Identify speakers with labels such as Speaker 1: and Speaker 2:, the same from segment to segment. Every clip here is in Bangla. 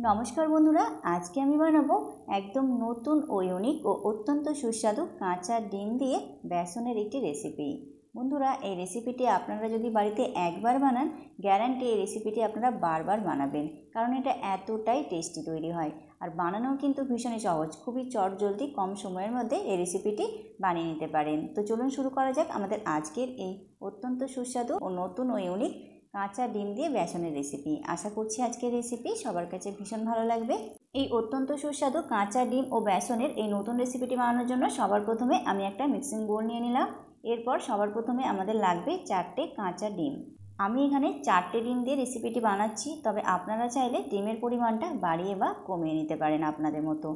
Speaker 1: নমস্কার বন্ধুরা, আজকে আমি বানাবো একদম নতুন ও ইউনিক ও অত্যন্ত সুস্বাদু কাঁচা ডিম দিয়ে বেসনের একটি রেসিপি। বন্ধুরা, এই রেসিপিটি আপনারা যদি বাড়িতে একবার বানান, গ্যারান্টি এই রেসিপিটি আপনারা বারবার বানাবেন, কারণ এটা এতটাই টেস্টি তৈরি হয়। আর বানানোও কিন্তু ভীষণই সহজ, খুবই চটজলদি কম সময়ের মধ্যে এই রেসিপিটি বানিয়ে নিতে পারেন। তো চলুন শুরু করা যাক আমাদের আজকের এই অত্যন্ত সুস্বাদু ও নতুন ও ইউনিক কাঁচা ডিম দিয়ে বেসনের রেসিপি। আশা করছি আজকের রেসিপি সবার কাছে ভীষণ ভালো লাগবে। এই অত্যন্ত সুস্বাদু কাঁচা ডিম ও বেসনের এই নতুন রেসিপিটি বানানোর জন্য সবার প্রথমে আমি একটা মিক্সিং বোল নিয়ে নিলাম। এরপর সবার প্রথমে আমাদের লাগবে 4টে কাঁচা ডিম। আমি এখানে 4টে ডিম দিয়ে রেসিপিটি বানাচ্ছি, তবে আপনারা চাইলে ডিমের পরিমাণটা বাড়িয়ে বা কমিয়ে নিতে পারেন আপনাদের মতো।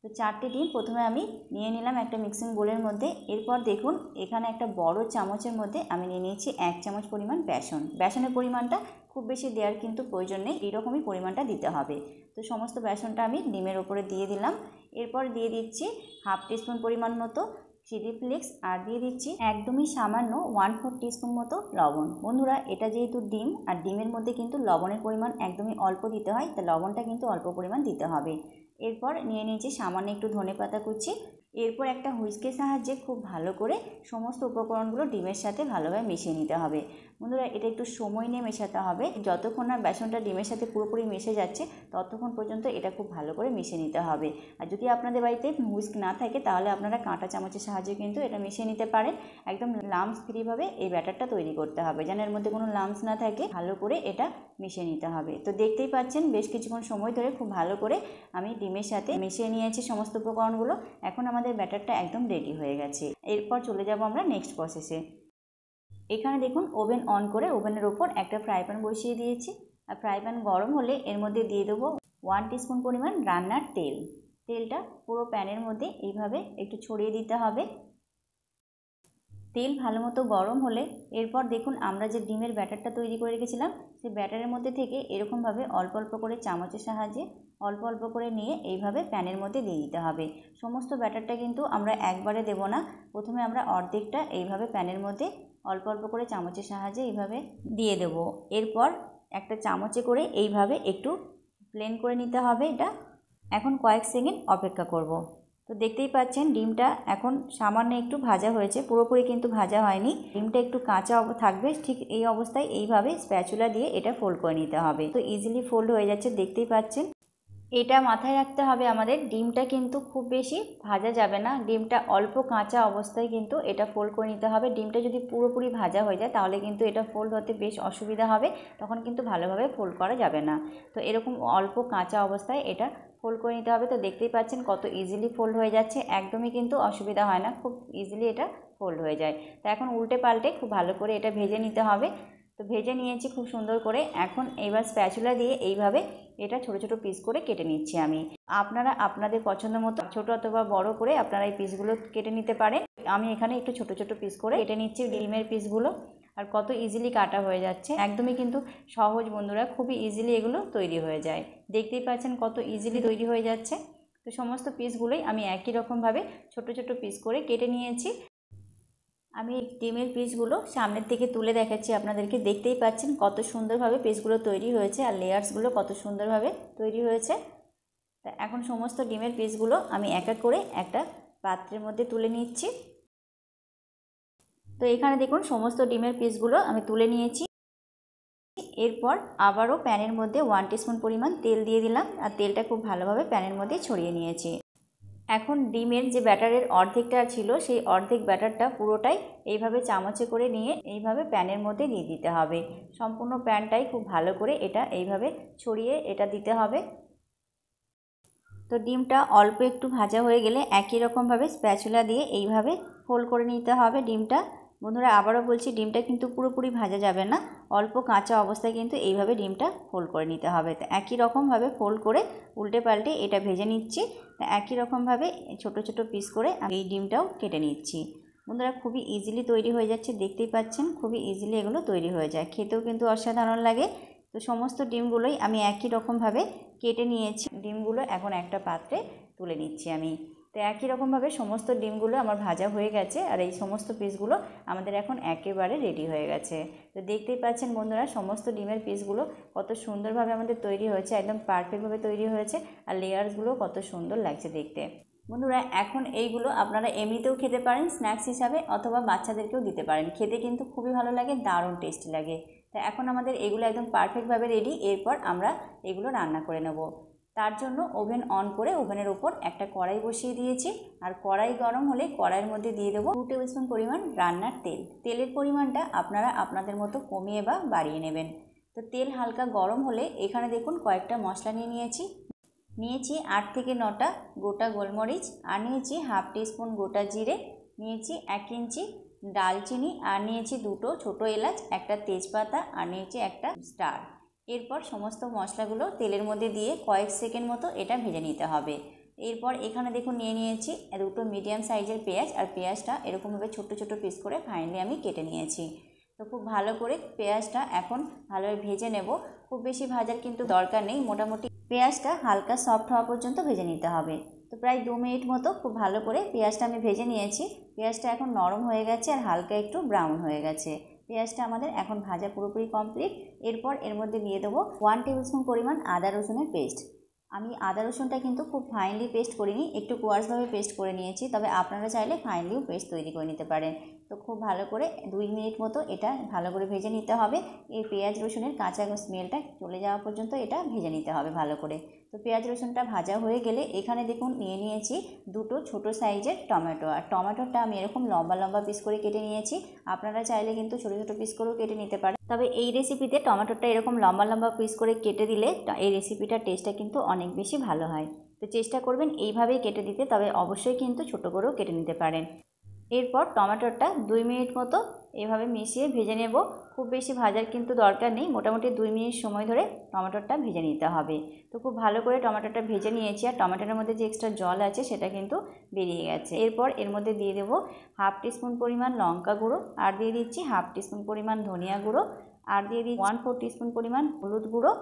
Speaker 1: তো 4টে ডিম প্রথমে আমি নিয়ে নিলাম একটা মিক্সিং বোলের মধ্যে। এরপর দেখুন, এখানে একটা বড় চামচের মধ্যে আমি নিয়ে নিয়েছি 1 চামচ পরিমাণ বেসন। বেসনের পরিমাণটা খুব বেশি দেওয়ার কিন্তু প্রয়োজন নেই, এইরকমই পরিমাণটা দিতে হবে। তো সমস্ত বেসনটা আমি ডিমের ওপরে দিয়ে দিলাম। এরপর দিয়ে দিচ্ছি 1/2 টিস্পুন পরিমাণ মতো চিলি ফ্লেক্স, আর দিয়ে দিচ্ছি একদমই সামান্য 1/4 টিস্পুন মতো লবণ। বন্ধুরা, এটা যেহেতু ডিম, আর ডিমের মধ্যে কিন্তু লবণের পরিমাণ একদমই অল্প দিতে হয়, তাই লবণটা কিন্তু অল্প পরিমাণ দিতে হবে। এরপর নিয়ে নিয়েছি সামান্য একটু ধনেপাতা কুচি। এরপর একটা হুইস্কের সাহায্যে খুব ভালো করে সমস্ত উপকরণগুলো ডিমের সাথে ভালোভাবে মিশিয়ে নিতে হবে। বন্ধুরা, এটা একটু সময় নিয়ে মেশাতে হবে, যতক্ষণ না বেসনটা ডিমের সাথে পুরোপুরি মিশে যাচ্ছে ততক্ষণ পর্যন্ত এটা খুব ভালো করে মিশিয়ে নিতে হবে। আর যদি আপনাদের বাড়িতে হুইস্ক না থাকে তাহলে আপনারা কাঁটা চামচের সাহায্যে কিন্তু এটা মিশিয়ে নিতে পারেন। একদম লাম্পস ফ্রিভাবে এই ব্যাটারটা তৈরি করতে হবে, যেন এর মধ্যে কোনো লাম্পস না থাকে। ভালো করে এটা মিশিয়ে নিতে হবে। তো দেখতেই পাচ্ছেন বেশ কিছুক্ষণ সময় ধরে খুব ভালো করে আমি ডিমের সাথে মিশিয়ে নিয়েছি সমস্ত উপকরণগুলো। এখন আমাদের ব্যাটারটা একদম রেডি হয়ে গেছে। এরপর চলে যাব আমরা নেক্সট প্রসেসে। এখানে দেখুন, ওভেন অন করে ওভেনের ওপর একটা ফ্রাই প্যান বসিয়ে দিয়েছি। আর ফ্রাই প্যান গরম হলে এর মধ্যে দিয়ে দেবো 1 টিস্পুন পরিমাণ রান্নার তেল। তেলটা পুরো প্যানের মধ্যে এইভাবে একটু ছড়িয়ে দিতে হবে। তেল ভালো মতো গরম হলে এরপর দেখুন, আমরা যে ডিমের ব্যাটারটা তৈরি করে রেখেছিলাম সেই ব্যাটারের মধ্যে থেকে এরকমভাবে অল্প অল্প করে চামচের সাহায্যে অল্প অল্প করে নিয়ে এইভাবে প্যানের মধ্যে দিয়ে দিতে হবে। সমস্ত ব্যাটারটা কিন্তু আমরা একবারে দেব না, প্রথমে আমরা অর্ধেকটা এইভাবে প্যানের মধ্যে অল্প অল্প করে চামচের সাহায্যে এইভাবে দিয়ে দেব। এরপর একটা চামচে করে এইভাবে একটু প্লেন করে নিতে হবে এটা। এখন কয়েক সেকেন্ড অপেক্ষা করব। তো দেখতেই পাচ্ছেন ডিমটা এখন সামান্য একটু ভাজা হয়েছে, পুরোপুরি কিন্তু ভাজা হয়নি। ডিমটা একটু কাঁচা থাকবে, ঠিক এই অবস্থায় এইভাবে স্প্যাচুলা দিয়ে এটা ফোল্ড করে নিতে হবে। তো ইজিলি ফোল্ড হয়ে যাচ্ছে, দেখতেই পাচ্ছেন। এটা মাথায় রাখতে হবে আমাদের, ডিমটা কিন্তু খুব বেশি ভাজা যাবে না, ডিমটা অল্প কাঁচা অবস্থায় কিন্তু এটা ফোল্ড করে নিতে হবে। ডিমটা যদি পুরোপুরি ভাজা হয়ে যায় তাহলে কিন্তু এটা ফোল্ড হতে বেশ অসুবিধা হবে, তখন কিন্তু ভালোভাবে ফোল্ড করা যাবে না। তো এরকম অল্প কাঁচা অবস্থায় এটা ফোল্ড করে নিতে হবে। তো দেখতেই পাচ্ছেন কত ইজিলি ফোল্ড হয়ে যাচ্ছে, একদমই কিন্তু অসুবিধা হয় না, খুব ইজিলি এটা ফোল্ড হয়ে যায়। তো এখন উল্টে পাল্টে খুব ভালো করে এটা ভেজে নিতে হবে। তো ভেজে নিয়েছি খুব সুন্দর করে। এখন এইবার স্প্যাচুলা দিয়ে এইভাবে এটা ছোট ছোট পিস করে কেটে নিচ্ছি আমি। আপনারা আপনাদের পছন্দ মতো ছোট অথবা বড় করে আপনারা এই পিসগুলো কেটে নিতে পারেন। আমি এখানে একটু ছোট ছোট পিস করে কেটে নিচ্ছি ডিমের পিসগুলো। আর কত ইজিলি কাটা হয়ে যাচ্ছে, একদমই কিন্তু সহজ বন্ধুরা, খুবই ইজিলি এগুলো তৈরি হয়ে যায়। দেখতেই পাচ্ছেন কত ইজিলি তৈরি হয়ে যাচ্ছে। তো সমস্ত পিসগুলোই আমি একই রকমভাবে ছোট ছোট পিস করে কেটে নিয়েছি। আমি ডিমের পিসগুলো সামনের থেকে তুলে দেখাচ্ছি আপনাদেরকে, দেখতেই পাচ্ছেন কত সুন্দরভাবে পিসগুলো তৈরি হয়েছে, আর লেয়ার্সগুলো কত সুন্দরভাবে তৈরি হয়েছে। তা এখন সমস্ত ডিমের পিসগুলো আমি এক এক করে একটা পাত্রের মধ্যে তুলে নিচ্ছি। তো এখানে দেখুন সমস্ত ডিমের পিসগুলো আমি তুলে নিয়েছি। এরপর আবারও প্যানের মধ্যে 1 টিস্পুন পরিমাণ তেল দিয়ে দিলাম, আর তেলটা খুব ভালোভাবে প্যানের মধ্যে ছড়িয়ে নিয়েছি। এখন ডিমের যে ব্যাটারের অর্ধেকটা ছিল সেই অর্ধেক ব্যাটারটা পুরোটাই এইভাবে চামচে করে নিয়ে এইভাবে প্যানের মধ্যে দিয়ে দিতে হবে। সম্পূর্ণ প্যানটাই খুব ভালো করে এটা এইভাবে ছড়িয়ে এটা দিতে হবে। তো ডিমটা অল্প একটু ভাজা হয়ে গেলে একই রকমভাবে স্প্যাচুলা দিয়ে এইভাবে ফোল্ড করে নিতে হবে ডিমটা। বন্ধুরা, আবারও বলছি, ডিমটা কিন্তু পুরোপুরি ভাজা যাবে না, অল্প কাঁচা অবস্থায় কিন্তু এইভাবে ডিমটা ফোল্ড করে নিতে হবে। তো একই রকমভাবে ফোল্ড করে উল্টে পাল্টে এটা ভেজে নিচ্ছি। তো একই রকমভাবে ছোট ছোট পিস করে আমি এই ডিমটাও কেটে নিচ্ছি। বন্ধুরা, খুবই ইজিলি তৈরি হয়ে যাচ্ছে, দেখতেই পাচ্ছেন খুবই ইজিলি এগুলো তৈরি হয়ে যায়, খেতেও কিন্তু অসাধারণ লাগে। তো সমস্ত ডিমগুলোই আমি একই রকমভাবে কেটে নিয়েছি। ডিমগুলো এখন একটা পাত্রে তুলে নিচ্ছি আমি। তো একই রকমভাবে সমস্ত ডিমগুলো আমার ভাজা হয়ে গেছে, আর এই সমস্ত পিসগুলো আমাদের এখন একেবারে রেডি হয়ে গেছে। তো দেখতেই পাচ্ছেন বন্ধুরা, সমস্ত ডিমের পিসগুলো কত সুন্দরভাবে আমাদের তৈরি হয়েছে, একদম পারফেক্টভাবে তৈরি হয়েছে, আর লেয়ারসগুলো কত সুন্দর লাগছে দেখতে। বন্ধুরা এখন এইগুলো আপনারা এমনিতেও খেতে পারেন স্ন্যাক্স হিসাবে, অথবা বাচ্চাদেরকেও দিতে পারেন, খেতে কিন্তু খুবই ভালো লাগে, দারুণ টেস্টি লাগে। তো এখন আমাদের এগুলো একদম পারফেক্টভাবে রেডি। এরপর আমরা এগুলো রান্না করে নেব। তার জন্য ওভেন অন করে ওভেনের উপর একটা কড়াই বসিয়ে দিয়েছি, আর কড়াই গরম হলে কড়াইয়ের মধ্যে দিয়ে দেবো 2 টেবিল স্পুন পরিমাণ রান্নার তেল। তেলের পরিমাণটা আপনারা আপনাদের মতো কমিয়ে বা বাড়িয়ে নেবেন। তো তেল হালকা গরম হলে এখানে দেখুন কয়েকটা মশলা নিয়েছি 8 থেকে 9টা গোটা গোলমরিচ, আর নিয়েছি হাফ টিস্পুন গোটা জিরে, নিয়েছি 1 ইঞ্চি ডালচিনি, আর নিয়েছি 2টো ছোটো এলাচ, একটা তেজপাতা, আর নিয়েছি একটা স্টার। এরপর সমস্ত মশলাগুলো তেলের মধ্যে দিয়ে কয়েক সেকেন্ড মতো এটা ভেজে নিতে হবে। এরপর এখানে দেখুন নিয়েছি 2টো মিডিয়াম সাইজের পেঁয়াজ, আর পেঁয়াজটা এরকমভাবে ছোটো ছোটো পিস করে ফাইনালি আমি কেটে নিয়েছি। তো খুব ভালো করে পেঁয়াজটা এখন ভালোভাবে ভেজে নেব। খুব বেশি ভাজার কিন্তু দরকার নেই, মোটামুটি পেঁয়াজটা হালকা সফট হওয়া পর্যন্ত ভেজে নিতে হবে। তো প্রায় 2 মিনিট মতো খুব ভালো করে পেঁয়াজটা আমি ভেজে নিয়েছি। পেঁয়াজটা এখন নরম হয়ে গেছে আর হালকা একটু ব্রাউন হয়ে গেছে। পেঁয়াজটা আমাদের এখন ভাজা পুরোপুরি কমপ্লিট। এরপর এর মধ্যে দিয়ে দেবো 1 টেবিল স্পুন পরিমাণ আদা রসুনের পেস্ট। আমি আদা রসুনটা কিন্তু খুব ফাইনলি পেস্ট করিনি, একটু কোয়াশভাবে পেস্ট করে নিয়েছি, তবে আপনারা চাইলে ফাইনলিও পেস্ট তৈরি করে নিতে পারেন। তো খুব ভালো করে 2 মিনিট মতো এটা ভালো করে ভেজে নিতে হবে। এই পেঁয়াজ রসুনের কাঁচা স্মেলটা চলে যাওয়া পর্যন্ত এটা ভেজে নিতে হবে ভালো করে। তো পেঁয়াজ রসুনটা ভাজা হয়ে গেলে এখানে দেখুন নিয়েছি 2টো ছোটো সাইজের টমেটো, আর টমেটোটা আমি এরকম লম্বা লম্বা পিস করে কেটে নিয়েছি। আপনারা চাইলে কিন্তু ছোটো ছোটো পিস করেও কেটে নিতে পারেন, তবে এই রেসিপিতে টমেটোটা এরকম লম্বা লম্বা পিস করে কেটে দিলে এই রেসিপিটার টেস্টটা কিন্তু অনেক বেশি ভালো হয়। তো চেষ্টা করবেন এইভাবেই কেটে দিতে, তবে অবশ্যই কিন্তু ছোটো করেও কেটে নিতে পারেন। এরপর টমেটোটা 2 মিনিট মতো এভাবে মিশিয়ে ভেজে নেব। খুব বেশি ভাজার কিন্তু দরকার নেই, মোটামুটি 2 মিনিট সময় ধরে টমেটোটা ভেজে নিতে হবে। তো খুব ভালো করে টমেটোটা ভেজে নিয়েছি, আর টমেটোর মধ্যে যে এক্সট্রা জল আছে সেটা কিন্তু বেরিয়ে গেছে। এরপর এর মধ্যে দিয়ে দেবো হাফ টিস্পুন পরিমাণ লঙ্কা গুঁড়ো, আর দিয়ে দিচ্ছি হাফ টিস্পুন পরিমাণ ধনিয়া গুঁড়ো, আর দিয়ে দিচ্ছি 1/4 টিস্পুন পরিমাণ হলুদ গুঁড়ো।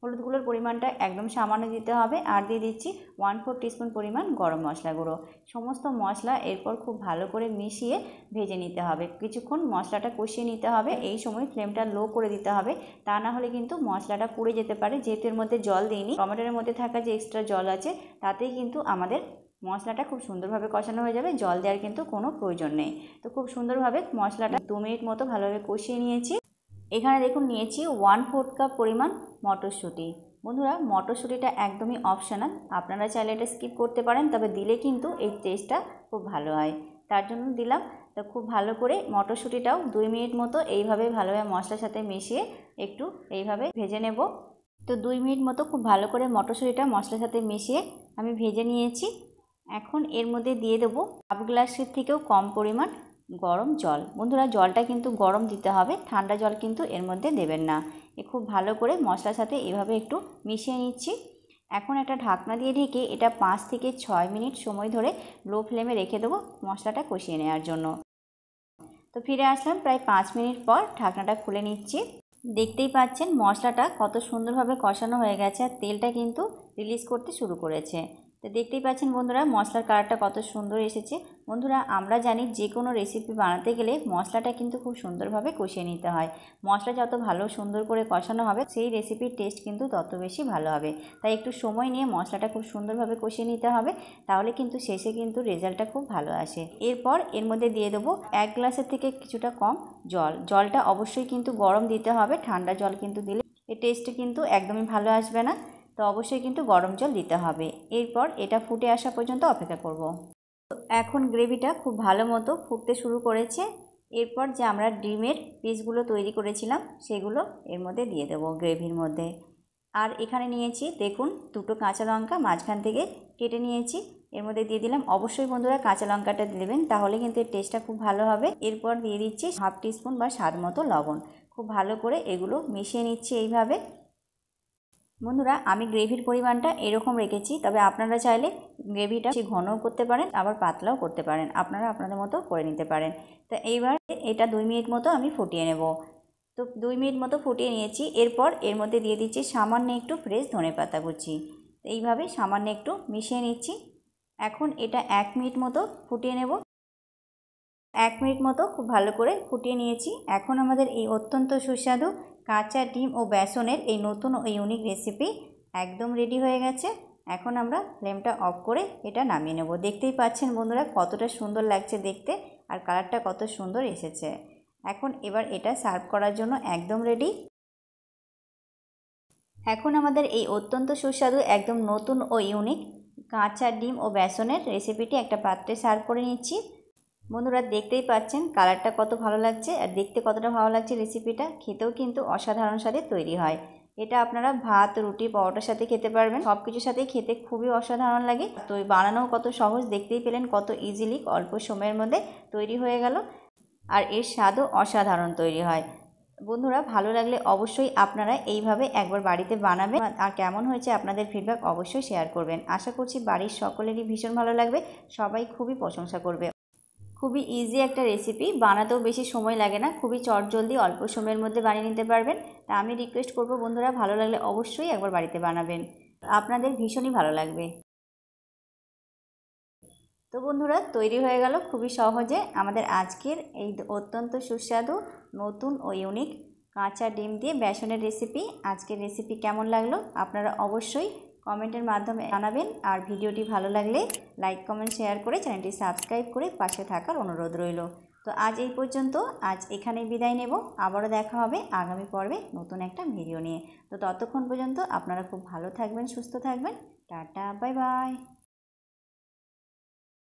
Speaker 1: হলুদ গুঁড়োর পরিমাণটা একদম সামান্য দিতে হবে, আর দিয়ে দিচ্ছি 1/4 টিস্পুন পরিমাণ গরম মশলা গুঁড়ো। সমস্ত মশলা এরপর খুব ভালো করে মিশিয়ে ভেজে নিতে হবে, কিছুক্ষণ মশলাটা কষিয়ে নিতে হবে। এই সময় ফ্লেমটা লো করে দিতে হবে, তা না হলে কিন্তু মশলাটা পুড়ে যেতে পারে। যেহেতু এর মধ্যে জল দিইনি, টমেটোর মধ্যে থাকা যে এক্সট্রা জল আছে তাতেই কিন্তু আমাদের মশলাটা খুব সুন্দরভাবে কষানো হয়ে যাবে, জল দেওয়ার কিন্তু কোনো প্রয়োজন নেই। তো খুব সুন্দরভাবে মশলাটা 2 মিনিট মতো ভালোভাবে কষিয়ে নিয়েছি। এখানে দেখুন নিয়েছি 1/4 কাপ পরিমাণ মটরশুঁটি। বন্ধুরা মটরশুঁটিটা একদমই অপশনাল, আপনারা চাইলে এটা স্কিপ করতে পারেন, তবে দিলে কিন্তু এই টেস্টটা খুব ভালো হয়, তার জন্য দিলাম। তো খুব ভালো করে মটরশুঁটিটাও 2 মিনিট মতো এইভাবে ভালোভাবে মশলার সাথে মিশিয়ে একটু এইভাবে ভেজে নেব। তো 2 মিনিট মতো খুব ভালো করে মটরশুঁটিটা মশলার সাথে মিশিয়ে আমি ভেজে নিয়েছি। এখন এর মধ্যে দিয়ে দেবো হাফ গ্লাসের থেকেও কম পরিমাণ গরম জল। বন্ধুরা জলটা কিন্তু গরম দিতে হবে, ঠান্ডা জল কিন্তু এর মধ্যে দেবেন না। খুব ভালো করে মশলার সাথে এভাবে একটু মিশিয়ে নিচ্ছি। এখন একটা ঢাকনা দিয়ে ঢেকে এটা 5 থেকে 6 মিনিট সময় ধরে লো ফ্লেমে রেখে দেবো মশলাটা কষিয়ে নেওয়ার জন্য। তো ফিরে আসলাম প্রায় 5 মিনিট পর, ঢাকনাটা খুলে নিচ্ছি। দেখতেই পাচ্ছেন মশলাটা কত সুন্দরভাবে কষানো হয়ে গেছে, আর তেলটা কিন্তু রিলিজ করতে শুরু করেছে। তো দেখতেই পাচ্ছেন বন্ধুরা মশলার কালারটা কত সুন্দর এসেছে। বন্ধুরা আমরা জানি যে কোনো রেসিপি বানাতে গেলে মশলাটা কিন্তু খুব সুন্দরভাবে কষিয়ে নিতে হয়। মশলা যত ভালো সুন্দর করে কষানো হবে সেই রেসিপির টেস্ট কিন্তু তত বেশি ভালো হবে। তাই একটু সময় নিয়ে মশলাটা খুব সুন্দরভাবে কষিয়ে নিতে হবে, তাহলে কিন্তু শেষে কিন্তু রেজাল্টটা খুব ভালো আসে। এরপর এর মধ্যে দিয়ে দেবো 1 গ্লাসের থেকে কিছুটা কম জল। জলটা অবশ্যই কিন্তু গরম দিতে হবে, ঠান্ডা জল কিন্তু দিলে এর টেস্ট কিন্তু একদমই ভালো আসবে না। তো অবশ্যই কিন্তু গরম জল দিতে হবে। এরপর এটা ফুটে আসা পর্যন্ত অপেক্ষা করব। এখন গ্রেভিটা খুব ভালো মতো ফুটতে শুরু করেছে। এরপর যে আমরা ডিমের পিসগুলো তৈরি করেছিলাম সেগুলো এর মধ্যে দিয়ে দেবো গ্রেভির মধ্যে। আর এখানে নিয়েছি দেখুন 2টো কাঁচা লঙ্কা মাঝখান থেকে কেটে নিয়েছি, এর মধ্যে দিয়ে দিলাম। অবশ্যই বন্ধুরা কাঁচা লঙ্কাটা দেবেন, তাহলে কিন্তু এর টেস্টটা খুব ভালো হবে। এরপর দিয়ে দিচ্ছি হাফ টিস্পুন বা স্বাদ মতো লবণ। খুব ভালো করে এগুলো মিশিয়ে নিচ্ছি এইভাবে। বন্ধুরা আমি গ্রেভির পরিমাণটা এরকম রেখেছি, তবে আপনারা চাইলে গ্রেভিটা ঘনও করতে পারেন আবার পাতলাও করতে পারেন, আপনারা আপনাদের মতো করে নিতে পারেন। তো এইবার এটা 2 মিনিট মতো আমি ফুটিয়ে নেব। তো 2 মিনিট মতো ফুটিয়ে নিয়েছি। এরপর এর মধ্যে দিয়ে দিচ্ছি সামান্য একটু ফ্রেশ ধনেপাতা কুচি। এইভাবে সামান্য একটু মিশিয়ে নিচ্ছি। এখন এটা 1 মিনিট মতো ফুটিয়ে নেব। 1 মিনিট মতো খুব ভালো করে ফুটিয়ে নিয়েছি। এখন আমাদের এই অত্যন্ত সুস্বাদু কাঁচা ডিম ও বেসনের এই নতুন ও ইউনিক রেসিপি একদম রেডি হয়ে গেছে। এখন আমরা ফ্লেমটা অফ করে এটা নামিয়ে নেব। দেখতেই পাচ্ছেন বন্ধুরা কতটা সুন্দর লাগছে দেখতে, আর কালারটা কত সুন্দর এসেছে। এখন এবার এটা সার্ভ করার জন্য একদম রেডি। এখন আমাদের এই অত্যন্ত সুস্বাদু একদম নতুন ও ইউনিক কাঁচা ডিম ও বেসনের রেসিপিটি একটা পাত্রে সার্ভ করে নিচ্ছি। বন্ধুরা দেখতেই পাচ্ছেন কালারটা কত ভালো লাগছে আর দেখতে কতটা ভালো লাগছে রেসিপিটা, খেতেও কিন্তু অসাধারণ স্বাদে তৈরি হয়। এটা আপনারা ভাত, রুটি, পরোটার সাথে খেতে পারবেন, সব কিছুর সাথেই খেতে খুবই অসাধারণ লাগে। তো বানানোও কত সহজ, দেখতেই পেলেন কত ইজিলি অল্প সময়ের মধ্যে তৈরি হয়ে গেল, আর এর স্বাদও অসাধারণ তৈরি হয়। বন্ধুরা ভালো লাগলে অবশ্যই আপনারা এইভাবে একবার বাড়িতে বানাবেন, আর কেমন হয়েছে আপনাদের ফিডব্যাক অবশ্যই শেয়ার করবেন। আশা করছি বাড়ির সকলেরই ভীষণ ভালো লাগবে, সবাই খুবই প্রশংসা করবে। খুবই ইজি একটা রেসিপি, বানাতেও বেশি সময় লাগে না, খুবই চটজলদি অল্প সময়ের মধ্যে বানিয়ে নিতে পারবেন। তা আমি রিকোয়েস্ট করব বন্ধুরা ভালো লাগলে অবশ্যই একবার বাড়িতে বানাবেন, আপনাদের ভীষণই ভালো লাগবে। তো বন্ধুরা তৈরি হয়ে গেল খুবই সহজে আমাদের আজকের এই অত্যন্ত সুস্বাদু নতুন ও ইউনিক কাঁচা ডিম দিয়ে বেসনের রেসিপি। আজকের রেসিপি কেমন লাগলো আপনারা অবশ্যই কমেন্টের মাধ্যমে জানাবেন, আর ভিডিওটি ভালো লাগলে লাইক, কমেন্ট, শেয়ার করে চ্যানেলটি সাবস্ক্রাইব করে পাশে থাকার অনুরোধ রইল। তো আজ এই পর্যন্ত, আজ এখানেই বিদায় নেব। আবারও দেখা হবে আগামী পর্বে নতুন একটা ভিডিও নিয়ে। তো ততক্ষণ পর্যন্ত আপনারা খুব ভালো থাকবেন, সুস্থ থাকবেন। Tata, bye bye.